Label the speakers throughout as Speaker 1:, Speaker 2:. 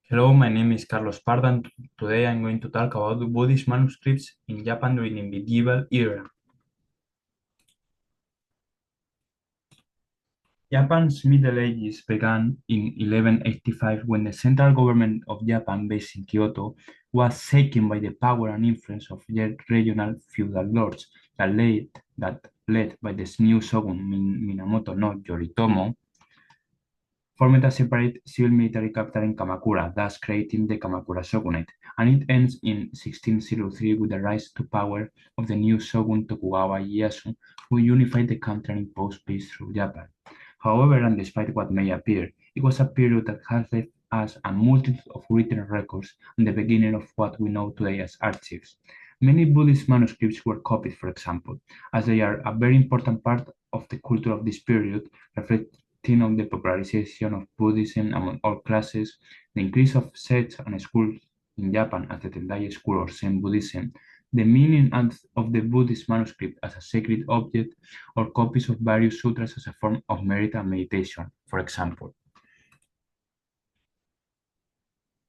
Speaker 1: Hello, my name is Carlos Parda, and today I'm going to talk about the Buddhist manuscripts in Japan during the medieval era. Japan's Middle Ages began in 1185 when the central government of Japan, based in Kyoto, was shaken by the power and influence of regional feudal lords that led by the new shogun Minamoto no Yoritomo formed a separate civil-military capital in Kamakura, thus creating the Kamakura shogunate, and it ends in 1603 with the rise to power of the new shogun Tokugawa Ieyasu, who unified the country and imposed peace through Japan. However, and despite what may appear, it was a period that has left us a multitude of written records and the beginning of what we know today as archives. Many Buddhist manuscripts were copied, for example, as they are a very important part of the culture of this period, reflecting on the popularization of Buddhism among all classes, the increase of sects and schools in Japan as the Tendai school or Zen Buddhism, the meaning of the Buddhist manuscript as a sacred object, or copies of various sutras as a form of merit and meditation, for example.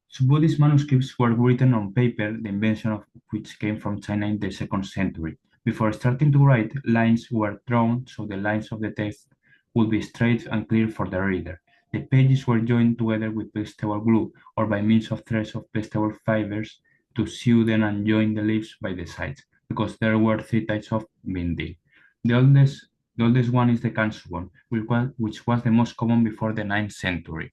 Speaker 1: So Buddhist manuscripts were written on paper, the invention of which came from China in the 2nd century. Before starting to write, lines were drawn so the lines of the text would be straight and clear for the reader. The pages were joined together with vegetable glue or by means of threads of vegetable fibers to sew them and join the leaves by the sides, because there were three types of binding. The oldest, the oldest one is the kanshubon, which was the most common before the 9th century.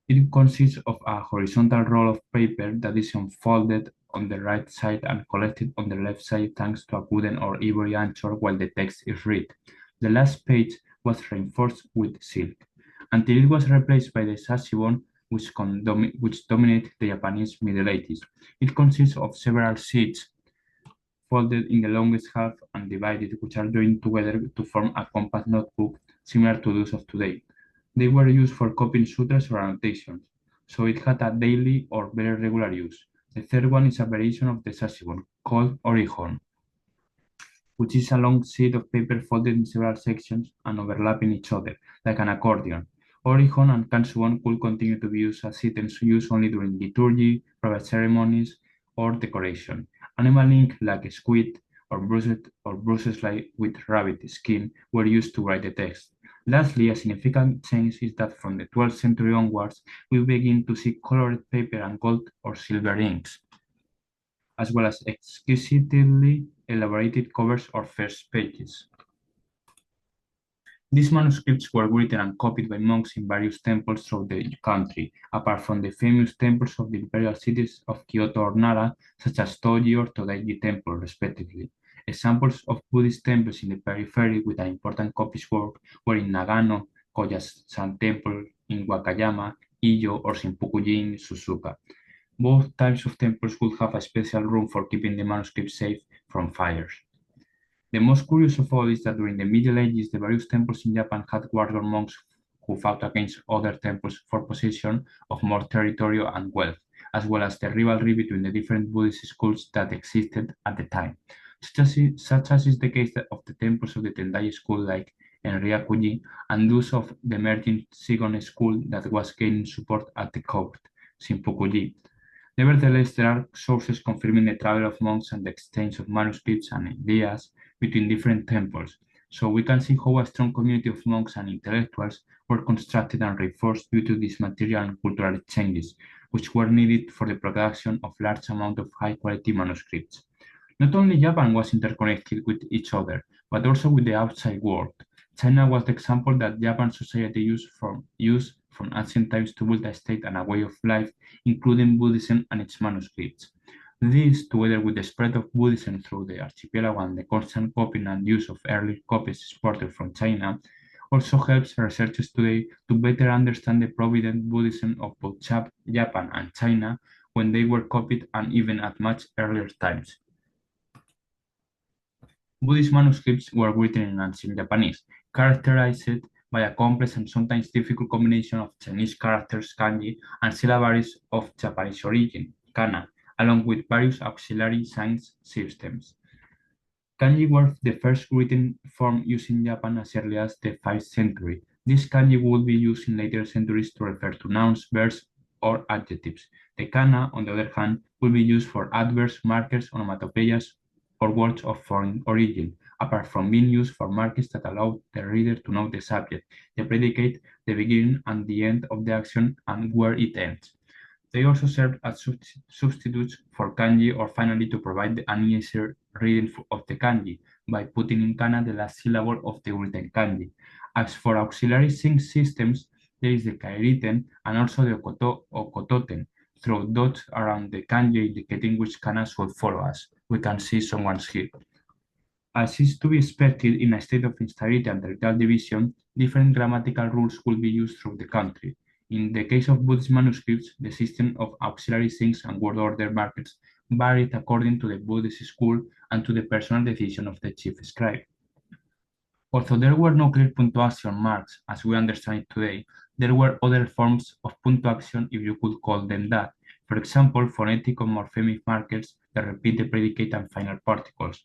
Speaker 1: It consists of a horizontal roll of paper that is unfolded on the right side and collected on the left side thanks to a wooden or ivory anchor while the text is read. The last page was reinforced with silk, until it was replaced by the sashibon, which dominated the Japanese Middle Ages. It consists of several sheets folded in the longest half and divided, which are joined together to form a compact notebook similar to those of today. They were used for copying sutras or annotations, so it had a daily or very regular use. The third one is a variation of the sashibon, called orihon, which is a long sheet of paper folded in several sections and overlapping each other, like an accordion. Orihon and kanshubon could continue to be used as items used only during liturgy, private ceremonies, or decoration. Animal ink, like squid, or bruises like with rabbit skin, were used to write the text. Lastly, a significant change is that from the 12th century onwards, we begin to see colored paper and gold or silver inks, as well as exquisitely elaborated covers or first pages. These manuscripts were written and copied by monks in various temples throughout the country, apart from the famous temples of the imperial cities of Kyoto or Nara, such as Toji or Todaiji Temple, respectively. Examples of Buddhist temples in the periphery with an important copies work were in Nagano, Koyasan Temple in Wakayama, Iyo, or Shinpukuji in Suzuka. Both types of temples would have a special room for keeping the manuscripts safe from fires. The most curious of all is that during the Middle Ages, the various temples in Japan had warrior monks who fought against other temples for possession of more territory and wealth, as well as the rivalry between the different Buddhist schools that existed at the time, such as is the case of the temples of the Tendai school like Enryakuji and those of the emerging Shigon school that was gaining support at the court, Shinpukuji. Nevertheless, there are sources confirming the travel of monks and the exchange of manuscripts and ideas between different temples, so we can see how a strong community of monks and intellectuals were constructed and reinforced due to these material and cultural changes, which were needed for the production of large amount of high-quality manuscripts. Not only Japan was interconnected with each other, but also with the outside world. China was the example that Japan society used from ancient times to build a state and a way of life, including Buddhism and its manuscripts. This, together with the spread of Buddhism through the archipelago and the constant copying and use of early copies exported from China, also helps researchers today to better understand the provident Buddhism of both Japan and China when they were copied and even at much earlier times. Buddhist manuscripts were written in ancient Japanese, characterized by a complex and sometimes difficult combination of Chinese characters kanji and syllabaries of Japanese origin, kana, along with various auxiliary signs systems. Kanji were the first written form used in Japan as early as the 5th century. This kanji would be used in later centuries to refer to nouns, verbs, or adjectives. The kana, on the other hand, will be used for adverbs, markers, onomatopoeias, or words of foreign origin, apart from being used for markers that allow the reader to know the subject, the predicate, the beginning and the end of the action, and where it ends. They also serve as substitutes for kanji or finally to provide an easier reading of the kanji by putting in kana the last syllable of the written kanji. As for auxiliary sync systems, there is the kairiten and also the okototen, through dots around the kanji indicating which kana should follow us. We can see someone's here. As is to be expected in a state of instability and territorial division, different grammatical rules will be used throughout the country. In the case of Buddhist manuscripts, the system of auxiliary things and word order markers varied according to the Buddhist school and to the personal decision of the chief scribe. Although there were no clear punctuation marks as we understand it today, there were other forms of punctuation if you could call them that. For example, phonetic or morphemic markers that repeat the predicate and final particles.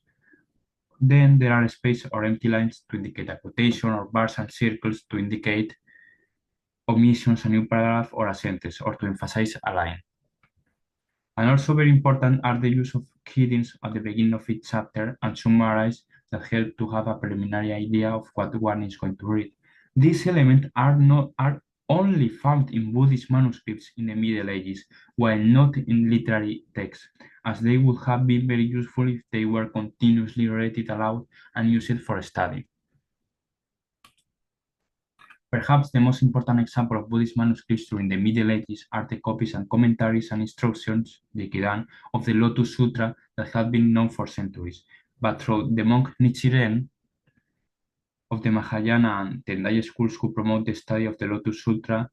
Speaker 1: Then there are space or empty lines to indicate a quotation or bars and circles to indicate omissions, a new paragraph or a sentence, or to emphasize a line. And also very important are the use of headings at the beginning of each chapter and summaries that help to have a preliminary idea of what one is going to read. These elements are only found in Buddhist manuscripts in the Middle Ages, while not in literary texts, as they would have been very useful if they were continuously read it aloud and used for study. Perhaps the most important example of Buddhist manuscripts during the Middle Ages are the copies and commentaries and instructions, the Kidan, of the Lotus Sutra that have been known for centuries. But through the monk Nichiren of the Mahayana and Tendai schools who promote the study of the Lotus Sutra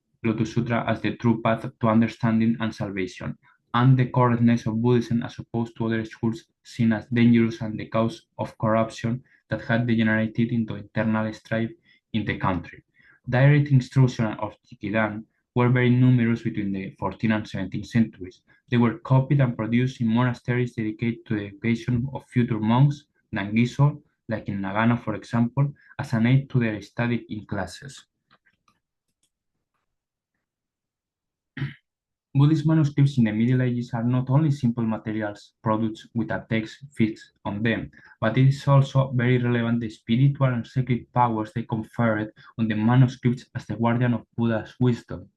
Speaker 1: as the true path to understanding and salvation, and the correctness of Buddhism as opposed to other schools seen as dangerous and the cause of corruption that had degenerated into internal strife in the country. Direct instruction of Jikidan were very numerous between the 14th and 17th centuries. They were copied and produced in monasteries dedicated to the education of future monks, Nangiso, like in Nagano, for example, as an aid to their study in classes. Buddhist manuscripts in the Middle Ages are not only simple materials products with a text fixed on them, but it is also very relevant the spiritual and sacred powers they conferred on the manuscripts as the guardian of Buddha's wisdom.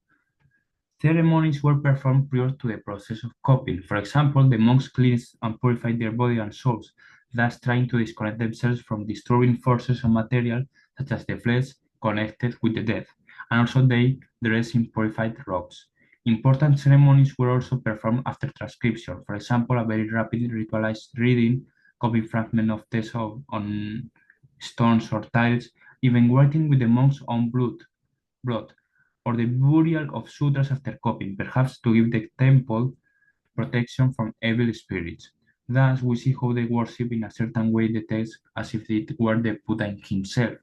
Speaker 1: Ceremonies were performed prior to the process of copying. For example, the monks cleansed and purified their body and souls, thus trying to disconnect themselves from disturbing forces and material such as the flesh connected with the death, and also they dressed in purified robes. Important ceremonies were also performed after transcription. For example, a very rapid ritualized reading, copying fragments of text on stones or tiles, even writing with the monk's own blood, or the burial of sutras after copying, perhaps to give the temple protection from evil spirits. Thus, we see how they worship in a certain way the text as if it were the Buddha himself,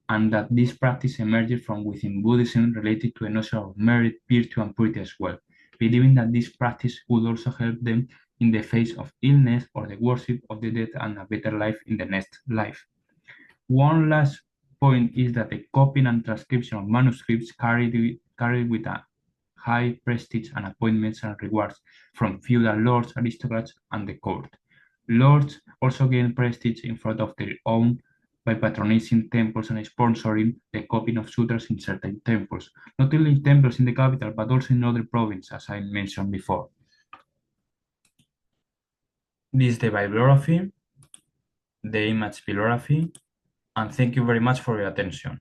Speaker 1: and that this practice emerged from within Buddhism related to the notion of merit, virtue, and purity as well, believing that this practice would also help them in the face of illness or the worship of the dead and a better life in the next life. One last point is that the copying and transcription of manuscripts carried with a high prestige and appointments and rewards from feudal lords, aristocrats, and the court. Lords also gained prestige in front of their own by patronizing temples and sponsoring the copying of sutras in certain temples, not only in temples in the capital, but also in other provinces, as I mentioned before. This is the bibliography, the image bibliography, and thank you very much for your attention.